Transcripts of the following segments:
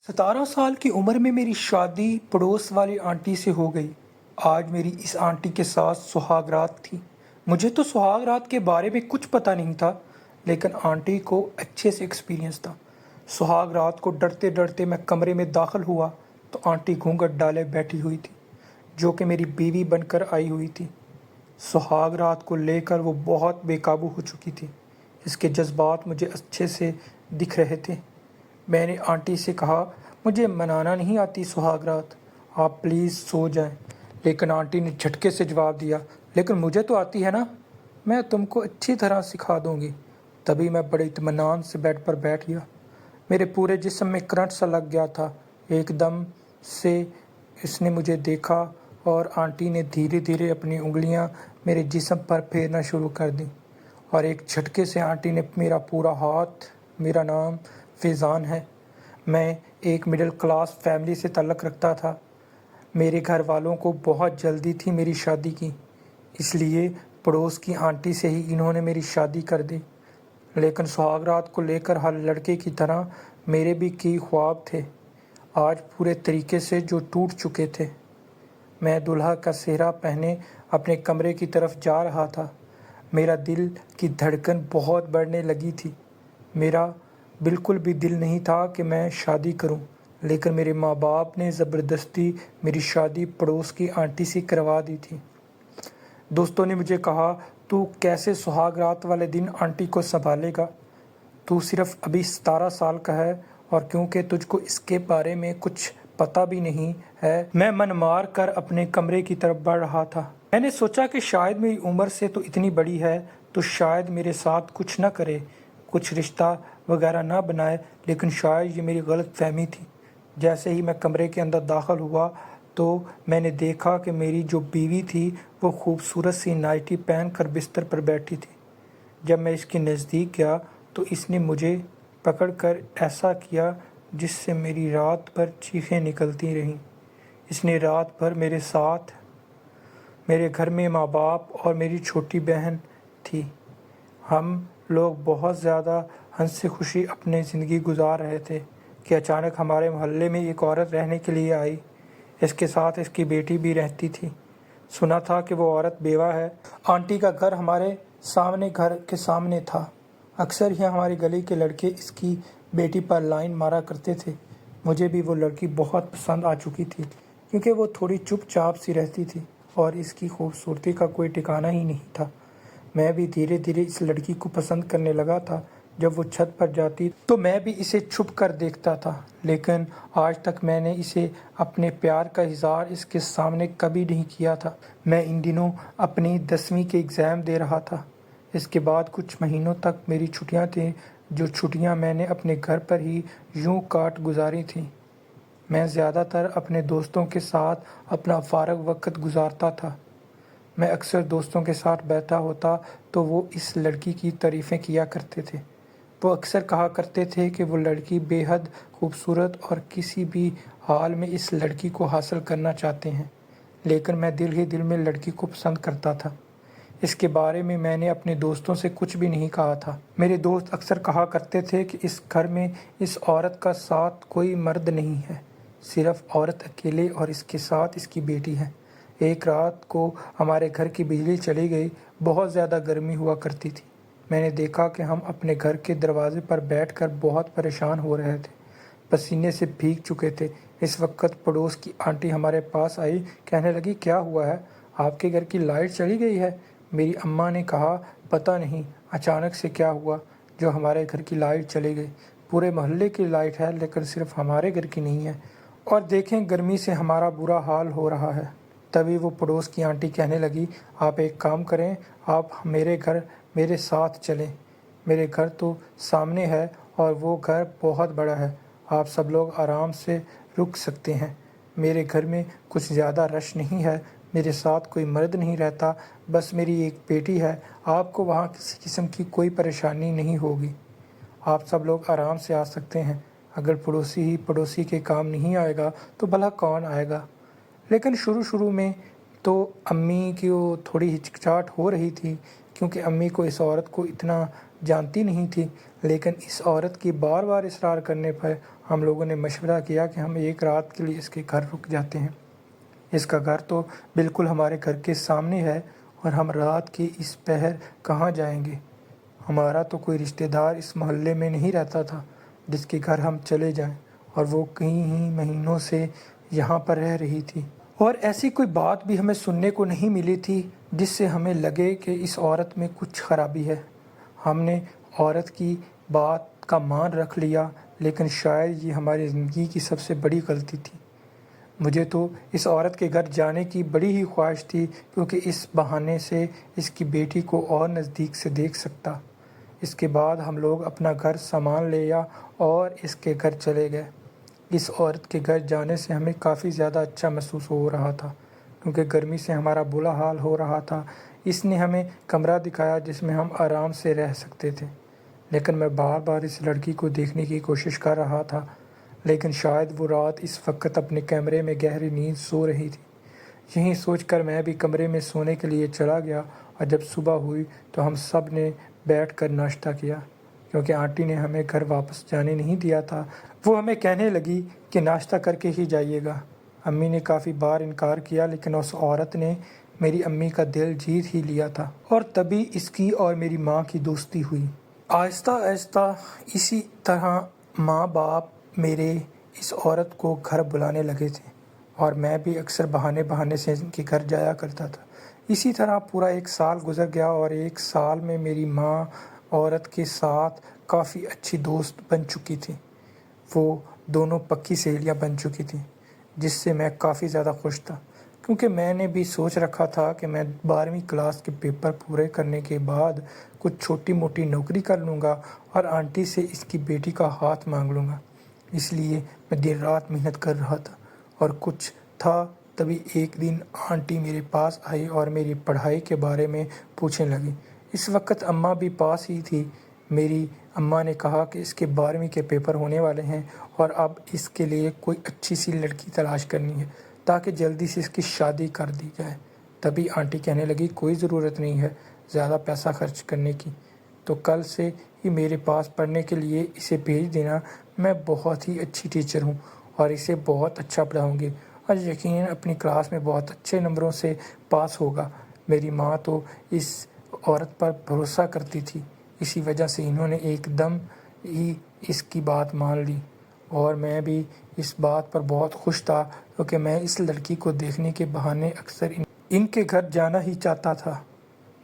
17 साल की उम्र में मेरी शादी पड़ोस वाली आंटी से हो गई। आज मेरी इस आंटी के साथ सुहागरात थी। मुझे तो सुहागरात के बारे में कुछ पता नहीं था, लेकिन आंटी को अच्छे से एक्सपीरियंस था। सुहागरात को डरते डरते मैं कमरे में दाखिल हुआ तो आंटी घूंघट डाले बैठी हुई थी, जो कि मेरी बीवी बनकर आई हुई थी। सुहागरात को लेकर वो बहुत बेकाबू हो चुकी थी। इसके जज्बात मुझे अच्छे से दिख रहे थे। मैंने आंटी से कहा, मुझे मनाना नहीं आती सुहागरात, आप प्लीज़ सो जाएं। लेकिन आंटी ने झटके से जवाब दिया, लेकिन मुझे तो आती है ना, मैं तुमको अच्छी तरह सिखा दूंगी। तभी मैं बड़े इत्मीनान से बेड पर बैठ गया। मेरे पूरे जिस्म में करंट सा लग गया था। एकदम से इसने मुझे देखा और आंटी ने धीरे धीरे अपनी उंगलियां मेरे जिस्म पर फेरना शुरू कर दी और एक झटके से आंटी ने मेरा पूरा हाथ। मेरा नाम फैज़ान है। मैं एक मिडिल क्लास फैमिली से ताल्लुक़ रखता था। मेरे घर वालों को बहुत जल्दी थी मेरी शादी की, इसलिए पड़ोस की आंटी से ही इन्होंने मेरी शादी कर दी। लेकिन सुहागरात को लेकर हर लड़के की तरह मेरे भी कई ख्वाब थे, आज पूरे तरीके से जो टूट चुके थे। मैं दूल्हा का सेहरा पहने अपने कमरे की तरफ जा रहा था। मेरा दिल की धड़कन बहुत बढ़ने लगी थी। मेरा बिल्कुल भी दिल नहीं था कि मैं शादी करूं, लेकिन मेरे माँ बाप ने ज़बरदस्ती मेरी शादी पड़ोस की आंटी से करवा दी थी। दोस्तों ने मुझे कहा, तू कैसे सुहागरात वाले दिन आंटी को संभालेगा, तू सिर्फ अभी 17 साल का है और क्योंकि तुझको इसके बारे में कुछ पता भी नहीं है। मैं मन मार कर अपने कमरे की तरफ बढ़ रहा था। मैंने सोचा कि शायद मेरी उम्र से तो इतनी बड़ी है तो शायद मेरे साथ कुछ ना करे, कुछ रिश्ता वगैरह ना बनाए, लेकिन शायद ये मेरी गलत फहमी थी। जैसे ही मैं कमरे के अंदर दाखिल हुआ तो मैंने देखा कि मेरी जो बीवी थी वो खूबसूरत सी नाइटी पहन कर बिस्तर पर बैठी थी। जब मैं इसके नज़दीक गया तो इसने मुझे पकड़कर ऐसा किया जिससे मेरी रात भर चीखें निकलती रहीं। इसने रात भर मेरे साथ, मेरे घर में माँ बाप और मेरी छोटी बहन थी। हम लोग बहुत ज़्यादा हंसी खुशी अपनी ज़िंदगी गुजार रहे थे कि अचानक हमारे मोहल्ले में एक औरत रहने के लिए आई। इसके साथ इसकी बेटी भी रहती थी। सुना था कि वो औरत बेवा है। आंटी का घर हमारे सामने घर के सामने था। अक्सर ही हमारी गली के लड़के इसकी बेटी पर लाइन मारा करते थे। मुझे भी वो लड़की बहुत पसंद आ चुकी थी, क्योंकि वो थोड़ी चुपचाप सी रहती थी और इसकी खूबसूरती का कोई ठिकाना ही नहीं था। मैं भी धीरे धीरे इस लड़की को पसंद करने लगा था। जब वो छत पर जाती तो मैं भी इसे छुप कर देखता था, लेकिन आज तक मैंने इसे अपने प्यार का इज़हार इसके सामने कभी नहीं किया था। मैं इन दिनों अपनी 10वीं के एग्ज़ाम दे रहा था। इसके बाद कुछ महीनों तक मेरी छुट्टियां थीं, जो छुट्टियां मैंने अपने घर पर ही यूं काट गुजारी थी। मैं ज़्यादातर अपने दोस्तों के साथ अपना फ़ारग वक्त गुजारता था। मैं अक्सर दोस्तों के साथ बैठा होता तो वो इस लड़की की तारीफ़ें किया करते थे। वो अक्सर कहा करते थे कि वो लड़की बेहद खूबसूरत और किसी भी हाल में इस लड़की को हासिल करना चाहते हैं। लेकिन मैं दिल ही दिल में लड़की को पसंद करता था। इसके बारे में मैंने अपने दोस्तों से कुछ भी नहीं कहा था। मेरे दोस्त अक्सर कहा करते थे कि इस घर में इस औरत का साथ कोई मर्द नहीं है, सिर्फ औरत अकेले और इसके साथ इसकी बेटी है। एक रात को हमारे घर की बिजली चली गई। बहुत ज़्यादा गर्मी हुआ करती थी। मैंने देखा कि हम अपने घर के दरवाजे पर बैठकर बहुत परेशान हो रहे थे, पसीने से भीग चुके थे। इस वक्त पड़ोस की आंटी हमारे पास आई, कहने लगी, क्या हुआ है, आपके घर की लाइट चली गई है? मेरी अम्मा ने कहा, पता नहीं अचानक से क्या हुआ जो हमारे घर की लाइट चली गई। पूरे मोहल्ले की लाइट है, लेकिन सिर्फ हमारे घर की नहीं है, और देखें गर्मी से हमारा बुरा हाल हो रहा है। तभी वो पड़ोस की आंटी कहने लगी, आप एक काम करें, आप मेरे घर मेरे साथ चलें। मेरे घर तो सामने है और वो घर बहुत बड़ा है, आप सब लोग आराम से रुक सकते हैं। मेरे घर में कुछ ज़्यादा रश नहीं है, मेरे साथ कोई मर्द नहीं रहता, बस मेरी एक बेटी है। आपको वहाँ किसी किस्म की कोई परेशानी नहीं होगी, आप सब लोग आराम से आ सकते हैं। अगर पड़ोसी ही पड़ोसी के काम नहीं आएगा तो भला कौन आएगा। लेकिन शुरू में तो अम्मी की वो थोड़ी हिचकिचाहट हो रही थी, क्योंकि अम्मी को इस औरत को इतना जानती नहीं थी, लेकिन इस औरत की बार बार इसरार करने पर हम लोगों ने मशवरा किया कि हम एक रात के लिए इसके घर रुक जाते हैं। इसका घर तो बिल्कुल हमारे घर के सामने है और हम रात के इस पहर कहाँ जाएंगे। हमारा तो कोई रिश्तेदार इस मोहल्ले में नहीं रहता था जिसके घर हम चले जाएं, और वो कई ही महीनों से यहाँ पर रह रही थी। और ऐसी कोई बात भी हमें सुनने को नहीं मिली थी जिससे हमें लगे कि इस औरत में कुछ खराबी है। हमने औरत की बात का मान रख लिया, लेकिन शायद ये हमारी ज़िंदगी की सबसे बड़ी गलती थी। मुझे तो इस औरत के घर जाने की बड़ी ही ख्वाहिश थी, क्योंकि इस बहाने से इसकी बेटी को और नज़दीक से देख सकता। इसके बाद हम लोग अपना घर सामान ले आया और इसके घर चले गए। इस औरत के घर जाने से हमें काफ़ी ज़्यादा अच्छा महसूस हो रहा था, क्योंकि गर्मी से हमारा बुरा हाल हो रहा था। इसने हमें कमरा दिखाया जिसमें हम आराम से रह सकते थे, लेकिन मैं बार बार इस लड़की को देखने की कोशिश कर रहा था, लेकिन शायद वो रात इस वक्त अपने कमरे में गहरी नींद सो रही थी। यही सोचकर मैं भी कमरे में सोने के लिए चला गया, और जब सुबह हुई तो हम सब ने बैठकर नाश्ता किया, क्योंकि आंटी ने हमें घर वापस जाने नहीं दिया था। वो हमें कहने लगी कि नाश्ता करके ही जाइएगा। अम्मी ने काफ़ी बार इनकार किया, लेकिन उस औरत ने मेरी अम्मी का दिल जीत ही लिया था, और तभी इसकी और मेरी माँ की दोस्ती हुई। आहिस्ता आहिस्ता इसी तरह माँ बाप मेरे इस औरत को घर बुलाने लगे थे, और मैं भी अक्सर बहाने बहाने से इनके घर जाया करता था। इसी तरह पूरा 1 साल गुजर गया, और 1 साल में मेरी माँ औरत के साथ काफ़ी अच्छी दोस्त बन चुकी थी। वो दोनों पक्की सहेलियाँ बन चुकी थी, जिससे मैं काफ़ी ज़्यादा खुश था, क्योंकि मैंने भी सोच रखा था कि मैं 12वीं क्लास के पेपर पूरे करने के बाद कुछ छोटी मोटी नौकरी कर लूँगा और आंटी से इसकी बेटी का हाथ मांग लूँगा। इसलिए मैं दिन रात मेहनत कर रहा था, और कुछ था तभी एक दिन आंटी मेरे पास आई और मेरी पढ़ाई के बारे में पूछने लगी। इस वक्त अम्मा भी पास ही थी। मेरी अम्मा ने कहा कि इसके 12वीं के पेपर होने वाले हैं, और अब इसके लिए कोई अच्छी सी लड़की तलाश करनी है ताकि जल्दी से इसकी शादी कर दी जाए। तभी आंटी कहने लगी, कोई ज़रूरत नहीं है ज़्यादा पैसा खर्च करने की, तो कल से ही मेरे पास पढ़ने के लिए इसे भेज देना। मैं बहुत ही अच्छी टीचर हूँ और इसे बहुत अच्छा पढ़ाऊँगी, और यकीनन अपनी क्लास में बहुत अच्छे नंबरों से पास होगा। मेरी माँ तो इस औरत पर भरोसा करती थी, इसी वजह से इन्होंने एकदम ही इसकी बात मान ली, और मैं भी इस बात पर बहुत खुश था, क्योंकि मैं इस लड़की को देखने के बहाने अक्सर इनके घर जाना ही चाहता था।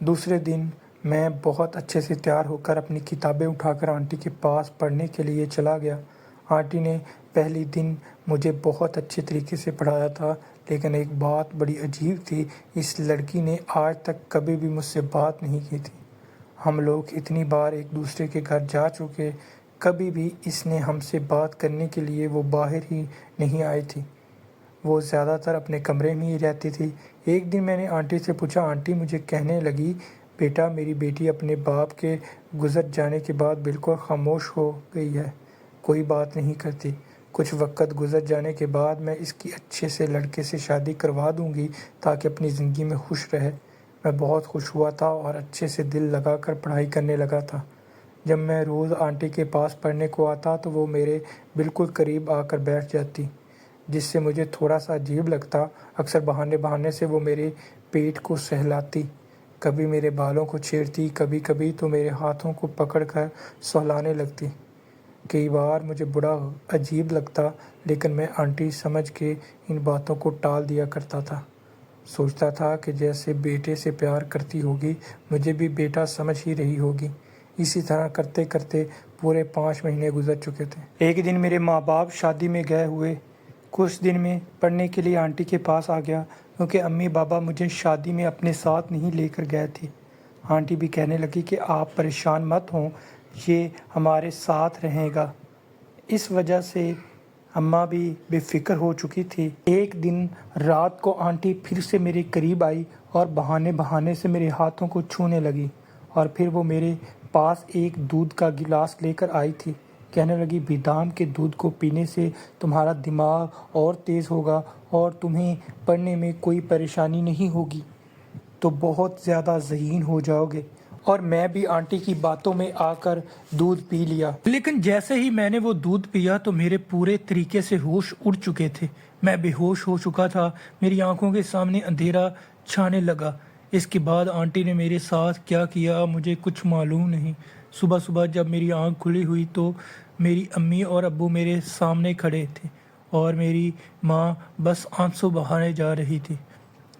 दूसरे दिन मैं बहुत अच्छे से तैयार होकर अपनी किताबें उठाकर आंटी के पास पढ़ने के लिए चला गया। आंटी ने पहले दिन मुझे बहुत अच्छे तरीके से पढ़ाया था, लेकिन एक बात बड़ी अजीब थी, इस लड़की ने आज तक कभी भी मुझसे बात नहीं की थी। हम लोग इतनी बार एक दूसरे के घर जा चुके, कभी भी इसने हमसे बात करने के लिए वो बाहर ही नहीं आई थी। वो ज़्यादातर अपने कमरे में ही रहती थी। एक दिन मैंने आंटी से पूछा, आंटी मुझे कहने लगी, बेटा मेरी बेटी अपने बाप के गुज़र जाने के बाद बिल्कुल खामोश हो गई है, कोई बात नहीं करती। कुछ वक्त गुज़र जाने के बाद मैं इसकी अच्छे से लड़के से शादी करवा दूंगी ताकि अपनी ज़िंदगी में खुश रहे। मैं बहुत खुश हुआ था और अच्छे से दिल लगाकर पढ़ाई करने लगा था। जब मैं रोज़ आंटी के पास पढ़ने को आता तो वो मेरे बिल्कुल करीब आकर बैठ जाती, जिससे मुझे थोड़ा सा अजीब लगता। अक्सर बहाने बहाने से वो मेरे पेट को सहलाती, कभी मेरे बालों को छेड़ती, कभी कभी तो मेरे हाथों को पकड़कर सहलाने लगती। कई बार मुझे बड़ा अजीब लगता, लेकिन मैं आंटी समझ के इन बातों को टाल दिया करता था। सोचता था कि जैसे बेटे से प्यार करती होगी, मुझे भी बेटा समझ ही रही होगी। इसी तरह करते करते पूरे 5 महीने गुजर चुके थे। एक दिन मेरे माँ बाप शादी में गए हुए, कुछ दिन में पढ़ने के लिए आंटी के पास आ गया, क्योंकि अम्मी बाबा मुझे शादी में अपने साथ नहीं लेकर गए थे। आंटी भी कहने लगी कि आप परेशान मत हों, ये हमारे साथ रहेगा। इस वजह से अम्मा भी बेफिक्र हो चुकी थी। एक दिन रात को आंटी फिर से मेरे करीब आई और बहाने बहाने से मेरे हाथों को छूने लगी, और फिर वो मेरे पास एक दूध का गिलास लेकर आई थी। कहने लगी, बादाम के दूध को पीने से तुम्हारा दिमाग और तेज़ होगा और तुम्हें पढ़ने में कोई परेशानी नहीं होगी, तो बहुत ज़्यादा ज़हीन हो जाओगे, और मैं भी आंटी की बातों में आकर दूध पी लिया। लेकिन जैसे ही मैंने वो दूध पिया तो मेरे पूरे तरीके से होश उड़ चुके थे। मैं बेहोश हो चुका था। मेरी आंखों के सामने अंधेरा छाने लगा। इसके बाद आंटी ने मेरे साथ क्या किया मुझे कुछ मालूम नहीं। सुबह सुबह जब मेरी आंख खुली हुई तो मेरी अम्मी और अब्बू मेरे सामने खड़े थे और मेरी माँ बस आंसू बहाने जा रही थी।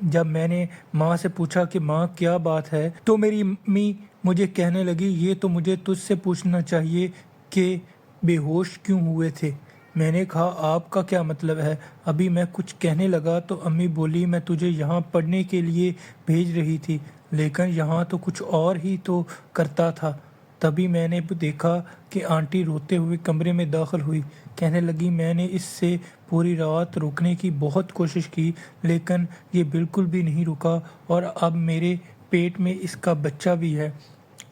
जब मैंने माँ से पूछा कि माँ क्या बात है, तो मेरी अम्मी मुझे कहने लगी ये तो मुझे तुझसे पूछना चाहिए कि बेहोश क्यों हुए थे। मैंने कहा आपका क्या मतलब है। अभी मैं कुछ कहने लगा तो अम्मी बोली मैं तुझे यहाँ पढ़ने के लिए भेज रही थी, लेकिन यहाँ तो कुछ और ही तो करता था। तभी मैंने देखा कि आंटी रोते हुए कमरे में दाखिल हुई। कहने लगी मैंने इससे पूरी रात रुकने की बहुत कोशिश की, लेकिन ये बिल्कुल भी नहीं रुका और अब मेरे पेट में इसका बच्चा भी है।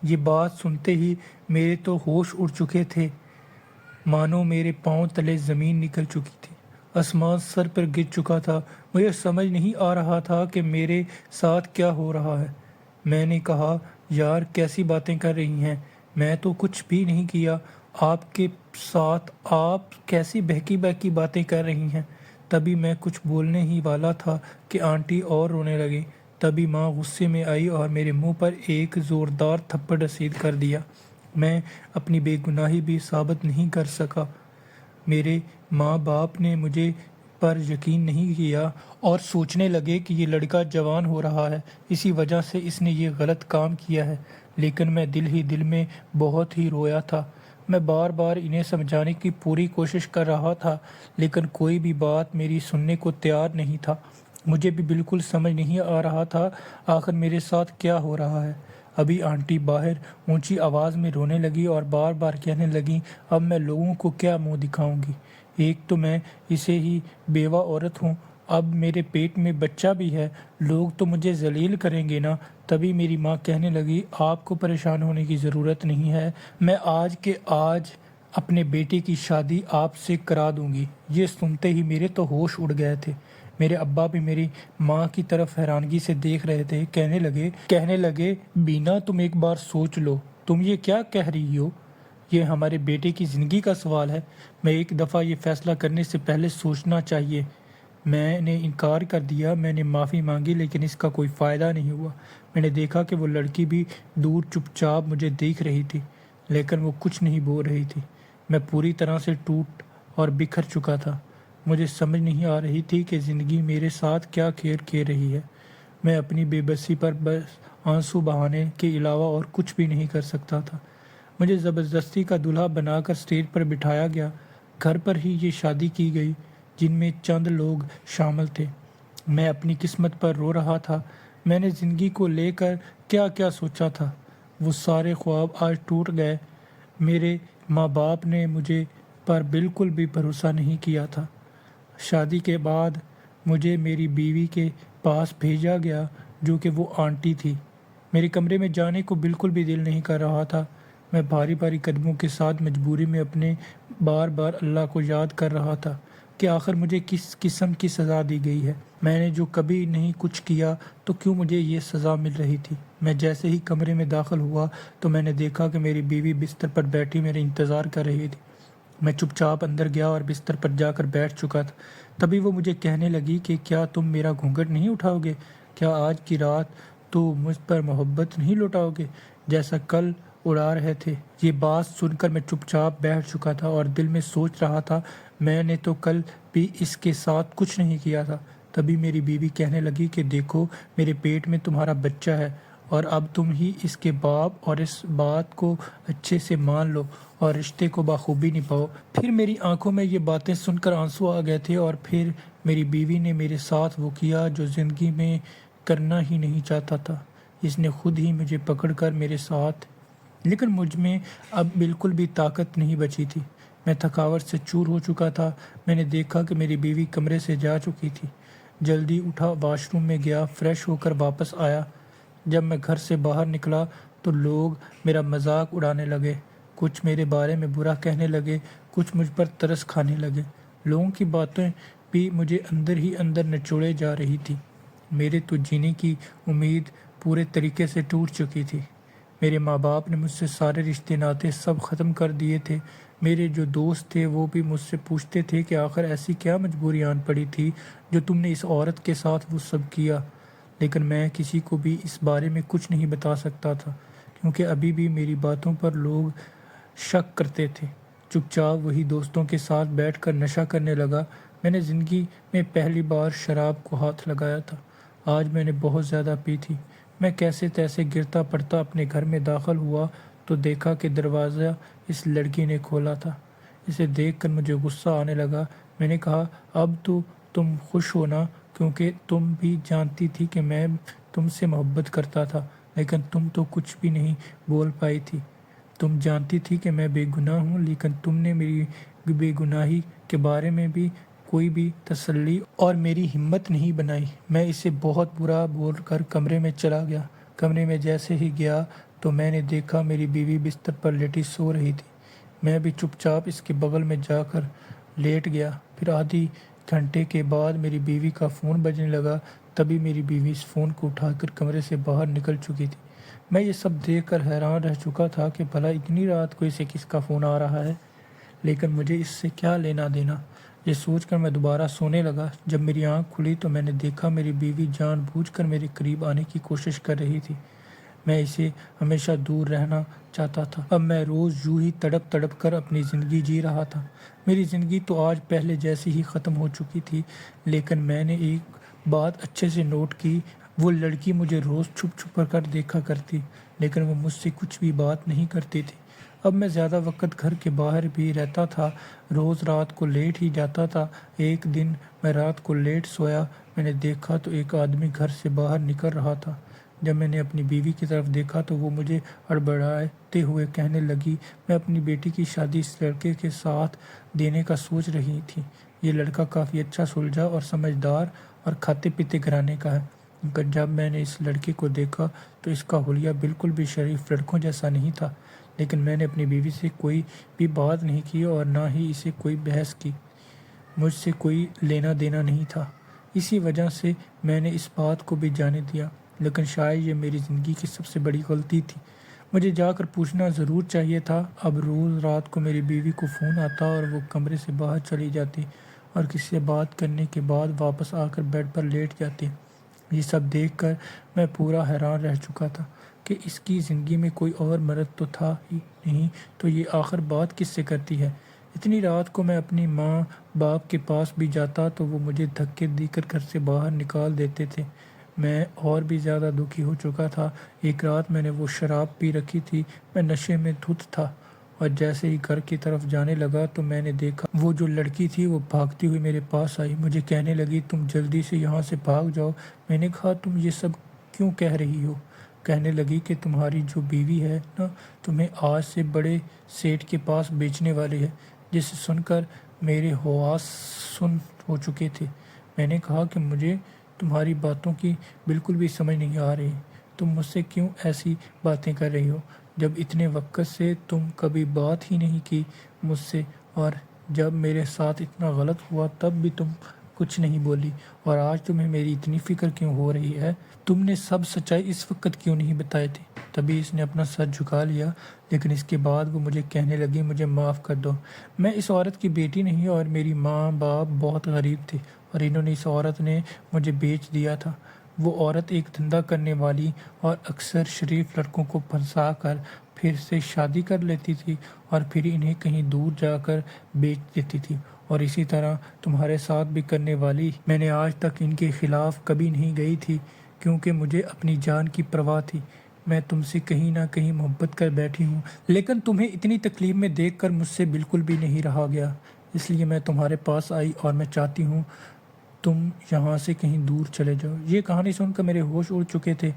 ये बात सुनते ही मेरे तो होश उड़ चुके थे, मानो मेरे पांव तले ज़मीन निकल चुकी थी। आसमान सर पर गिर चुका था। मुझे समझ नहीं आ रहा था कि मेरे साथ क्या हो रहा है। मैंने कहा यार कैसी बातें कर रही हैं, मैं तो कुछ भी नहीं किया आपके साथ, आप कैसी बहकी बहकी बातें कर रही हैं। तभी मैं कुछ बोलने ही वाला था कि आंटी और रोने लगी। तभी माँ गुस्से में आई और मेरे मुंह पर एक ज़ोरदार थप्पड़ रसीद कर दिया। मैं अपनी बेगुनाही भी साबित नहीं कर सका। मेरे माँ बाप ने मुझे पर यकीन नहीं किया और सोचने लगे कि ये लड़का जवान हो रहा है, इसी वजह से इसने ये गलत काम किया है। लेकिन मैं दिल ही दिल में बहुत ही रोया था। मैं बार बार इन्हें समझाने की पूरी कोशिश कर रहा था, लेकिन कोई भी बात मेरी सुनने को तैयार नहीं था। मुझे भी बिल्कुल समझ नहीं आ रहा था आखिर मेरे साथ क्या हो रहा है। अभी आंटी बाहर ऊंची आवाज़ में रोने लगी और बार बार कहने लगी अब मैं लोगों को क्या मुंह दिखाऊंगी। एक तो मैं इसे ही बेवा औरत हूँ, अब मेरे पेट में बच्चा भी है, लोग तो मुझे जलील करेंगे ना। तभी मेरी माँ कहने लगी आपको परेशान होने की ज़रूरत नहीं है, मैं आज के आज अपने बेटे की शादी आपसे करा दूंगी। ये सुनते ही मेरे तो होश उड़ गए थे। मेरे अब्बा भी मेरी माँ की तरफ हैरानगी से देख रहे थे। कहने लगे बीना तुम एक बार सोच लो, तुम ये क्या कह रही हो, ये हमारे बेटे की ज़िंदगी का सवाल है। मैं एक दफ़ा ये फ़ैसला करने से पहले सोचना चाहिए। मैंने इनकार कर दिया, मैंने माफ़ी मांगी, लेकिन इसका कोई फ़ायदा नहीं हुआ। मैंने देखा कि वो लड़की भी दूर चुपचाप मुझे देख रही थी, लेकिन वो कुछ नहीं बोल रही थी। मैं पूरी तरह से टूट और बिखर चुका था। मुझे समझ नहीं आ रही थी कि ज़िंदगी मेरे साथ क्या खेल खेल रही है। मैं अपनी बेबसी पर बस आंसू बहाने के अलावा और कुछ भी नहीं कर सकता था। मुझे ज़बरदस्ती का दूल्हा बनाकर स्टेज पर बिठाया गया। घर पर ही ये शादी की गई, जिनमें चंद लोग शामिल थे। मैं अपनी किस्मत पर रो रहा था। मैंने ज़िंदगी को लेकर क्या क्या सोचा था, वो सारे ख्वाब आज टूट गए। मेरे माँ बाप ने मुझे पर बिल्कुल भी भरोसा नहीं किया था। शादी के बाद मुझे मेरी बीवी के पास भेजा गया, जो कि वो आंटी थी। मेरे कमरे में जाने को बिल्कुल भी दिल नहीं कर रहा था। मैं भारी भारी कदमों के साथ मजबूरी में अपने बार बार अल्लाह को याद कर रहा था कि आखिर मुझे किस किस्म की सज़ा दी गई है। मैंने जो कभी नहीं कुछ किया तो क्यों मुझे ये सज़ा मिल रही थी। मैं जैसे ही कमरे में दाखिल हुआ तो मैंने देखा कि मेरी बीवी बिस्तर पर बैठी मेरे इंतज़ार कर रही थी। मैं चुपचाप अंदर गया और बिस्तर पर जाकर बैठ चुका था। तभी वो मुझे कहने लगी कि क्या तुम मेरा घूंघट नहीं उठाओगे, क्या आज की रात तो मुझ पर मोहब्बत नहीं लौटाओगे जैसा कल उड़ा रहे थे। ये बात सुनकर मैं चुपचाप बैठ चुका था और दिल में सोच रहा था मैंने तो कल भी इसके साथ कुछ नहीं किया था। तभी मेरी बीवी कहने लगी कि देखो मेरे पेट में तुम्हारा बच्चा है और अब तुम ही इसके बाप, और इस बात को अच्छे से मान लो और रिश्ते को बाखूबी निभाओ। फिर मेरी आंखों में ये बातें सुनकर आंसू आ गए थे और फिर मेरी बीवी ने मेरे साथ वो किया जो ज़िंदगी में करना ही नहीं चाहता था। इसने खुद ही मुझे पकड़कर मेरे साथ, लेकिन मुझ में अब बिल्कुल भी ताकत नहीं बची थी। मैं थकावट से चूर हो चुका था। मैंने देखा कि मेरी बीवी कमरे से जा चुकी थी। जल्दी उठा, वॉशरूम में गया, फ्रेश होकर वापस आया। जब मैं घर से बाहर निकला तो लोग मेरा मजाक उड़ाने लगे, कुछ मेरे बारे में बुरा कहने लगे, कुछ मुझ पर तरस खाने लगे। लोगों की बातें भी मुझे अंदर ही अंदर निचोड़े जा रही थी। मेरे तो जीने की उम्मीद पूरे तरीके से टूट चुकी थी। میرے ماں باپ نے مجھ سے سارے رشتے ناطے سب ختم کر دیے تھے۔ میرے جو دوست تھے وہ بھی مجھ سے پوچھتے تھے کہ آخر ایسی کیا مجبوری آن پڑی تھی جو تم نے اس عورت کے ساتھ وہ سب کیا، لیکن میں کسی کو بھی اس بارے میں کچھ نہیں بتا سکتا تھا کیونکہ ابھی بھی میری باتوں پر لوگ شک کرتے تھے۔ چپ چاپ وہی دوستوں کے ساتھ بیٹھ کر نشہ کرنے لگا۔ میں نے زندگی میں پہلی بار شراب کو ہاتھ لگایا تھا۔ آج میں نے بہت زیادہ پی تھی۔ میں کیسے تیسے گرتا پڑتا اپنے گھر میں داخل ہوا تو دیکھا کہ دروازہ اس لڑکی نے کھولا تھا۔ اسے دیکھ کر مجھے غصہ آنے لگا۔ میں نے کہا، اب تو تم خوش ہو نا، کیونکہ تم بھی جانتی تھی کہ میں تم سے محبت کرتا تھا، لیکن تم تو کچھ بھی نہیں بول پائی تھی۔ تم جانتی تھی کہ میں بے گناہ ہوں، لیکن تم نے میری بے گناہی کے بارے میں بھی کوئی بھی تسلی اور میری ہمت نہیں بنائی۔ میں اسے بہت برا بول کر کمرے میں چلا گیا۔ کمرے میں جیسے ہی گیا تو میں نے دیکھا میری بیوی بستر پر لیٹی سو رہی تھی۔ میں بھی چپ چاپ اس کے بغل میں جا کر لیٹ گیا۔ پھر آدھی گھنٹے کے بعد میری بیوی کا فون بجنے لگا۔ تبھی میری بیوی اس فون کو اٹھا کر کمرے سے باہر نکل چکی تھی۔ میں یہ سب دیکھ کر حیران رہ چکا تھا کہ بھلا اتنی رات کو اسے کس کا فون آ رہا ہے، لیکن مجھے اس سے کیا لینا دینا، یہ سوچ کر میں دوبارہ سونے لگا۔ جب میری آنکھ کھلی تو میں نے دیکھا میری بیوی جان بوجھ کر میرے قریب آنے کی کوشش کر رہی تھی۔ میں اسے ہمیشہ دور رہنا چاہتا تھا۔ اب میں روز یوں ہی تڑپ تڑپ کر اپنی زندگی جی رہا تھا۔ میری زندگی تو آج پہلے جیسی ہی ختم ہو چکی تھی، لیکن میں نے ایک بات اچھے سے نوٹ کی، وہ لڑکی مجھے روز چھپ چھپ کر دیکھا کرتی، لیکن وہ مجھ سے کچھ بھی بات نہیں کرتی تھی۔ اب میں زیادہ وقت گھر کے باہر بھی رہتا تھا، روز رات کو لیٹ ہی جاتا تھا۔ ایک دن میں رات کو لیٹ سویا، میں نے دیکھا تو ایک آدمی گھر سے باہر نکل رہا تھا۔ جب میں نے اپنی بیوی کی طرف دیکھا تو وہ مجھے ہڑبڑاتے ہوئے کہنے لگی، میں اپنی بیٹی کی شادی اس لڑکے کے ساتھ دینے کا سوچ رہی تھی۔ یہ لڑکا کافی اچھا سلجھا اور سمجھدار اور کھاتے پیتے گھرانے کا ہے۔ مگر جب میں نے اس لڑکے کو دیکھا تو اس کا حلیہ بالکل بھی شریف لڑکوں جیسا نہیں تھا، لیکن میں نے اپنی بیوی سے کوئی بھی بات نہیں کی اور نہ ہی اسے کوئی بحث کی۔ مجھ سے کوئی لینا دینا نہیں تھا، اسی وجہ سے میں نے اس بات کو بھی جانے دیا، لیکن شاید یہ میری زندگی کی سب سے بڑی غلطی تھی۔ مجھے جا کر پوچھنا ضرور چاہیے تھا۔ اب روز رات کو میری بیوی کو فون آتا اور وہ کمرے سے باہر چلی جاتی اور کسی سے بات کرنے کے بعد واپس آ کر بیڈ پر لیٹ جاتی۔ یہ سب دیکھ کر میں پورا حیران رہ چکا تھا کہ اس کی زندگی میں کوئی اور مرد تو تھا ہی نہیں، تو یہ آخر بات کس سے کرتی ہے۔ اتنی رات کو میں اپنی ماں باپ کے پاس بھی جاتا تو وہ مجھے دھکے دے کر گھر سے باہر نکال دیتے تھے۔ میں اور بھی زیادہ دکھی ہو چکا تھا۔ ایک رات میں نے وہ شراب پی رکھی تھی، میں نشے میں دھت تھا اور جیسے ہی گھر کی طرف جانے لگا تو میں نے دیکھا وہ جو لڑکی تھی وہ بھاگتی ہوئی میرے پاس آئی، مجھے کہنے لگی، تم جلدی سے یہاں سے بھاگ جاؤ۔ میں نے کہا، تم یہ سب کیوں کہہ رہی ہو؟ کہنے لگی کہ تمہاری جو بیوی ہے نا، تمہیں آج سے بڑے سیٹ کے پاس بیچنے والی ہے۔ جسے سن کر میرے حواس سن ہو چکے تھے۔ میں نے کہا کہ مجھے تمہاری باتوں کی بالکل بھی سمجھ نہیں آ رہی۔ تم مجھ سے کیوں ایسی باتیں کر رہی ہو، جب اتنے وقت سے تم کبھی بات ہی نہیں کی مجھ سے، اور جب میرے ساتھ اتنا غلط ہوا تب بھی تم کچھ نہیں بولی، اور آج تمہیں میری اتنی فکر کیوں ہو رہی ہے؟ تم نے سب سچائی اس وقت کیوں نہیں بتائی تھی؟ تبھی اس نے اپنا سر جھکا لیا، لیکن اس کے بعد وہ مجھے کہنے لگی، مجھے معاف کر دو، میں اس عورت کی بیٹی نہیں، اور میری ماں باپ بہت غریب تھے اور انہوں نے اس عورت نے مجھے بیچ دیا تھا۔ وہ عورت ایک دھندا کرنے والی اور اکثر شریف لڑکوں کو پھنسا کر پھر سے شادی کر لیتی تھی اور پھر انہیں کہیں دور جا کر بیچ دیتی تھی، اور اسی طرح تمہارے ساتھ بھی کرنے والی۔ میں نے آج تک ان کے خلاف کبھی نہیں گئی تھی کیونکہ مجھے اپنی جان کی پرواہ تھی۔ میں تم سے کہیں نہ کہیں محبت کر بیٹھی ہوں، لیکن تمہیں اتنی تکلیف میں دیکھ کر مجھ سے بالکل بھی نہیں رہا گیا، اس لیے میں تمہارے پاس آئی اور میں چاہتی ہوں تم یہاں سے کہیں دور چلے جاؤ۔ یہ کہانی سن کر میرے ہوش اڑ چکے تھے۔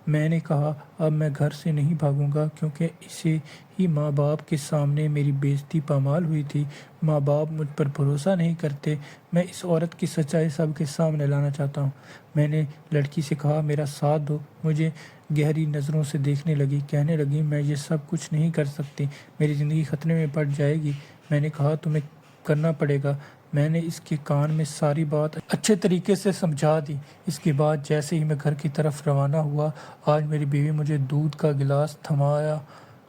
میں نے کہا، اب میں گھر سے نہیں بھاگوں گا، کیونکہ اسے ہی ماں باپ کے سامنے میری بےعزتی پامال ہوئی تھی۔ ماں باپ مجھ پر بھروسہ نہیں کرتے۔ میں اس عورت کی سچائی سب کے سامنے لانا چاہتا ہوں۔ میں نے لڑکی سے کہا، میرا ساتھ دو۔ مجھے گہری نظروں سے دیکھنے لگی، کہنے لگی، میں یہ سب کچھ نہیں کر سکتی، میری زندگی خطرے میں پڑ جائے گی۔ میں نے کہا، تمہیں کرنا پڑے گا، میں نے اس کے کان میں ساری بات اچھے طریقے سے سمجھا دی۔ اس کے بعد جیسے ہی میں گھر کی طرف روانہ ہوا، آج میری بیوی مجھے دودھ کا گلاس تھمایا۔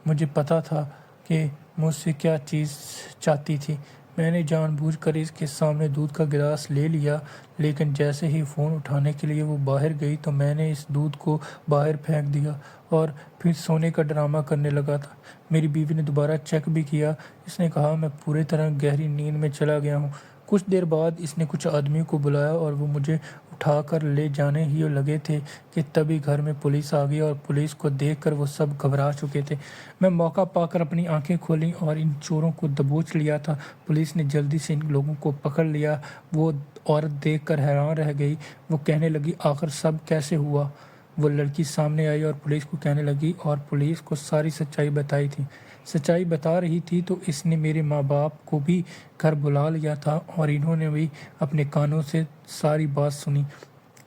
مجھے پتا تھا کہ مجھ سے کیا چیز چاہتی تھی۔ میں نے جان بوجھ کر اس کے سامنے دودھ کا گلاس لے لیا، لیکن جیسے ہی فون اٹھانے کے لیے وہ باہر گئی تو میں نے اس دودھ کو باہر پھینک دیا اور پھر سونے کا ڈرامہ کرنے لگا تھا۔ میری بیوی نے دوبارہ چیک بھی کیا۔ اس نے کہا میں پوری طرح گہری نیند میں چلا گیا ہوں۔ کچھ دیر بعد اس نے کچھ آدمیوں کو بلایا اور وہ مجھے اٹھا کر لے جانے ہی لگے تھے کہ تبھی گھر میں پولیس آ گئی اور پولیس کو دیکھ کر وہ سب گھبرا چکے تھے۔ میں موقع پا کر اپنی آنکھیں کھولیں اور ان چوروں کو دبوچ لیا تھا۔ پولیس نے جلدی سے ان لوگوں کو پکڑ لیا۔ وہ عورت دیکھ کر حیران رہ گئی۔ وہ کہنے لگی آخر سب کیسے ہوا؟ وہ لڑکی سامنے آئی اور پولیس کو کہنے لگی اور پولیس کو ساری سچائی بتائی تھی۔ سچائی بتا رہی تھی تو اس نے میرے ماں باپ کو بھی گھر بلا لیا تھا اور انہوں نے بھی اپنے کانوں سے ساری بات سنی،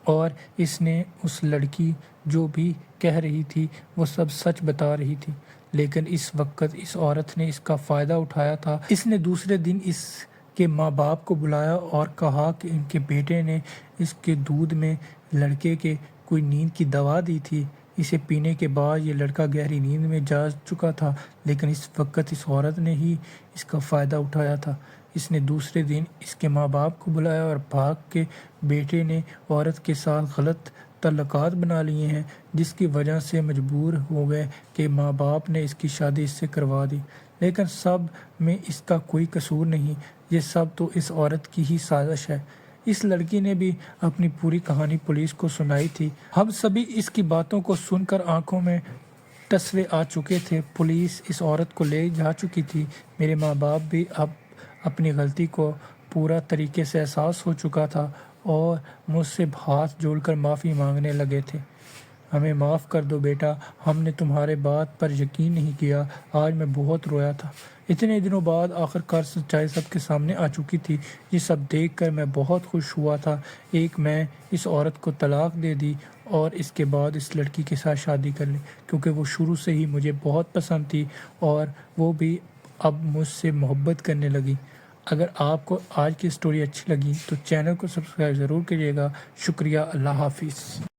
اور اس نے اس لڑکی جو بھی کہہ رہی تھی وہ سب سچ بتا رہی تھی، لیکن اس وقت اس عورت نے اس کا فائدہ اٹھایا تھا۔ اس نے دوسرے دن اس کے ماں باپ کو بلایا اور کہا کہ ان کے بیٹے نے اس کے دودھ میں لڑکے کے کوئی نیند کی دوا دی تھی۔ اسے پینے کے بعد یہ لڑکا گہری نیند میں جا چکا تھا، لیکن اس وقت اس عورت نے ہی اس کا فائدہ اٹھایا تھا۔ اس نے دوسرے دن اس کے ماں باپ کو بلایا اور بھاگ کے بیٹے نے عورت کے ساتھ غلط تعلقات بنا لیے ہیں، جس کی وجہ سے مجبور ہو گئے کہ ماں باپ نے اس کی شادی اس سے کروا دی، لیکن سب میں اس کا کوئی قصور نہیں۔ یہ سب تو اس عورت کی ہی سازش ہے۔ اس لڑکی نے بھی اپنی پوری کہانی پولیس کو سنائی تھی۔ ہم سبھی اس کی باتوں کو سن کر آنکھوں میں ٹسوے آ چکے تھے۔ پولیس اس عورت کو لے جا چکی تھی۔ میرے ماں باپ بھی اب اپنی غلطی کو پورا طریقے سے احساس ہو چکا تھا اور مجھ سے ہاتھ جوڑ کر معافی مانگنے لگے تھے۔ ہمیں معاف کر دو بیٹا، ہم نے تمہارے بات پر یقین نہیں کیا۔ آج میں بہت رویا تھا۔ اتنے دنوں بعد آخرکار سچائی سب کے سامنے آ چکی تھی۔ یہ سب دیکھ کر میں بہت خوش ہوا تھا۔ ایک میں اس عورت کو طلاق دے دی اور اس کے بعد اس لڑکی کے ساتھ شادی کر لی، کیونکہ وہ شروع سے ہی مجھے بہت پسند تھی اور وہ بھی اب مجھ سے محبت کرنے لگی۔ اگر آپ کو آج کی سٹوری اچھی لگی تو چینل کو سبسکرائب ضرور کریے گا۔ شکریہ، اللہ حافظ۔